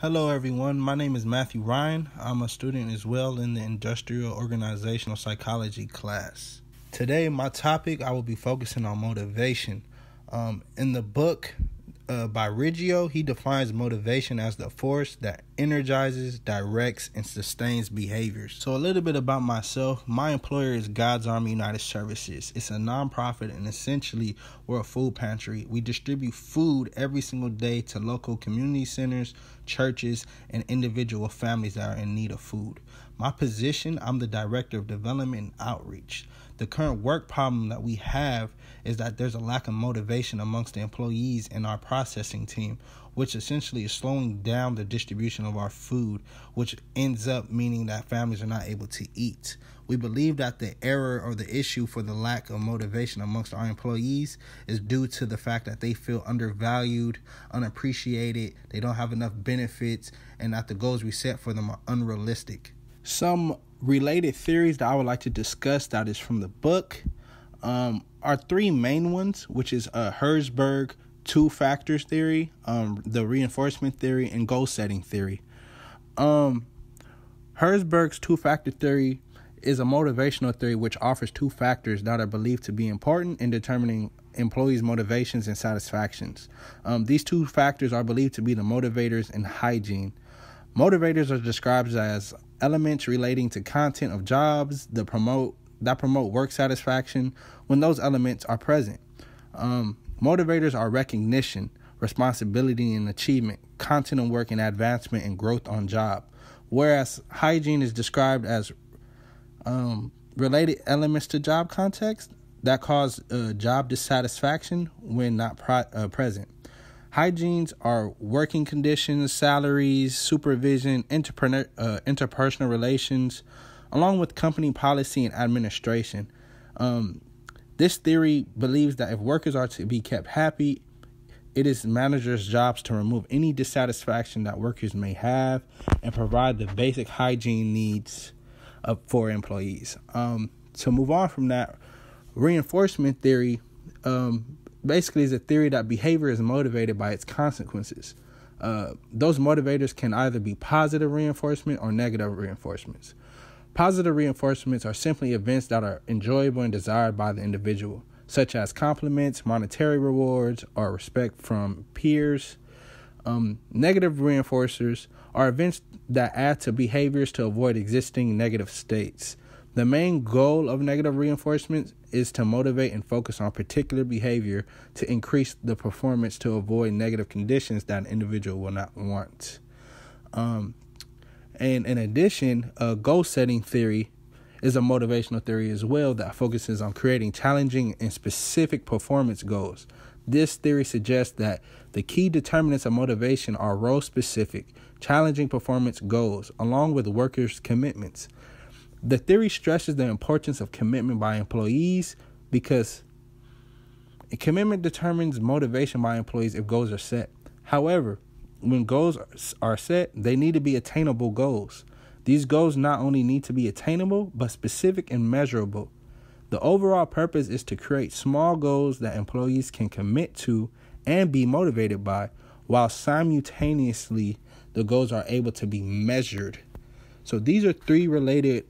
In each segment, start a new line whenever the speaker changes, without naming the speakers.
Hello everyone, my name is Matthew Ryan. I'm a student as well in the Industrial Organizational Psychology class. Today, my topic, I will be focusing on motivation. In the book by Riggio, he defines motivation as the force that energizes, directs, and sustains behaviors. So a little bit about myself. My employer is God's Army United Services. It's a nonprofit and essentially we're a food pantry. We distribute food every single day to local community centers, churches, and individual families that are in need of food. My position, I'm the Director of Development and Outreach. The current work problem that we have is that there's a lack of motivation amongst the employees in our processing team, which essentially is slowing down the distribution of our food, which ends up meaning that families are not able to eat. We believe that the error or the issue for the lack of motivation amongst our employees is due to the fact that they feel undervalued, unappreciated, they don't have enough benefits, and that the goals we set for them are unrealistic. Some related theories that I would like to discuss that is from the book are three main ones, which is Herzberg two factors theory, the reinforcement theory, and goal setting theory. Herzberg's two-factor theory is a motivational theory which offers two factors that are believed to be important in determining employees' motivations and satisfactions. These two factors are believed to be the motivators and hygiene. Motivators are described as elements relating to content of jobs that promote work satisfaction when those elements are present. Motivators are recognition, responsibility and achievement, content of work and advancement and growth on job, whereas hygiene is described as related elements to job context that cause job dissatisfaction when not present. Hygienes are working conditions, salaries, supervision, interpersonal relations, along with company policy and administration. This theory believes that if workers are to be kept happy, it is managers' jobs to remove any dissatisfaction that workers may have and provide the basic hygiene needs for employees. To move on from that, reinforcement theory basically is a theory that behavior is motivated by its consequences. Those motivators can either be positive reinforcement or negative reinforcements. Positive reinforcements are simply events that are enjoyable and desired by the individual, such as compliments, monetary rewards, or respect from peers. Negative reinforcers are events that add to behaviors to avoid existing negative states. The main goal of negative reinforcement is to motivate and focus on particular behavior to increase the performance to avoid negative conditions that an individual will not want. And in addition, goal-setting theory is a motivational theory as well that focuses on creating challenging and specific performance goals. This theory suggests that the key determinants of motivation are role-specific, challenging performance goals, along with workers' commitments. The theory stresses the importance of commitment by employees because a commitment determines motivation by employees if goals are set. However, when goals are set, they need to be attainable goals. These goals not only need to be attainable, but specific and measurable. The overall purpose is to create small goals that employees can commit to and be motivated by, while simultaneously the goals are able to be measured. So these are three related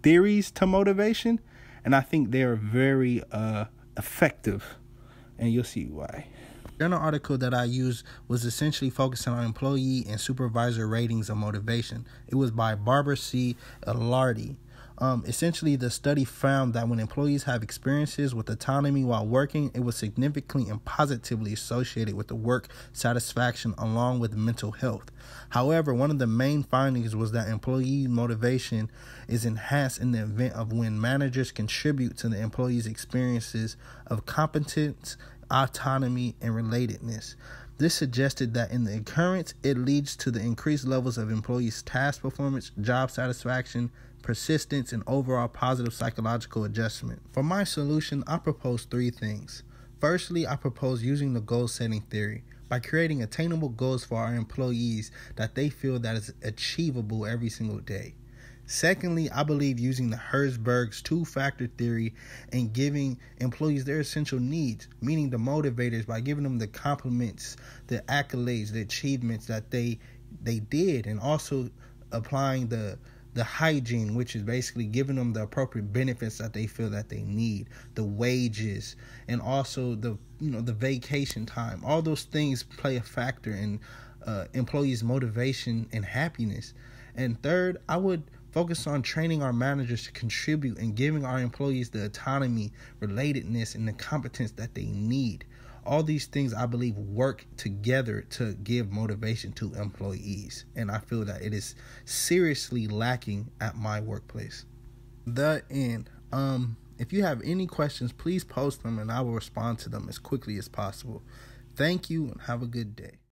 theories to motivation, and I think they are very effective, and you'll see why. The journal article that I used was essentially focusing on employee and supervisor ratings of motivation. It was by Barbara C. Ilardi. Essentially, the study found that when employees have experiences with autonomy while working, it was significantly and positively associated with the work satisfaction along with mental health. However, one of the main findings was that employee motivation is enhanced in the event of when managers contribute to the employees' experiences of competence, autonomy, and relatedness. This suggested that in the occurrence, it leads to the increased levels of employees' task performance, job satisfaction, persistence, and overall positive psychological adjustment. For my solution, I propose three things. Firstly, I propose using the goal-setting theory by creating attainable goals for our employees that they feel that is achievable every single day. Secondly, I believe using the Herzberg's two-factor theory and giving employees their essential needs, meaning the motivators, by giving them the compliments, the accolades, the achievements that they did, and also applying the hygiene, which is basically giving them the appropriate benefits that they feel that they need, the wages, and also the vacation time. All those things play a factor in employees' motivation and happiness. And third, I would focus on training our managers to contribute and giving our employees the autonomy, relatedness, and the competence that they need. All these things, I believe, work together to give motivation to employees. And I feel that it is seriously lacking at my workplace. The end. If you have any questions, please post them and I will respond to them as quickly as possible. Thank you and have a good day.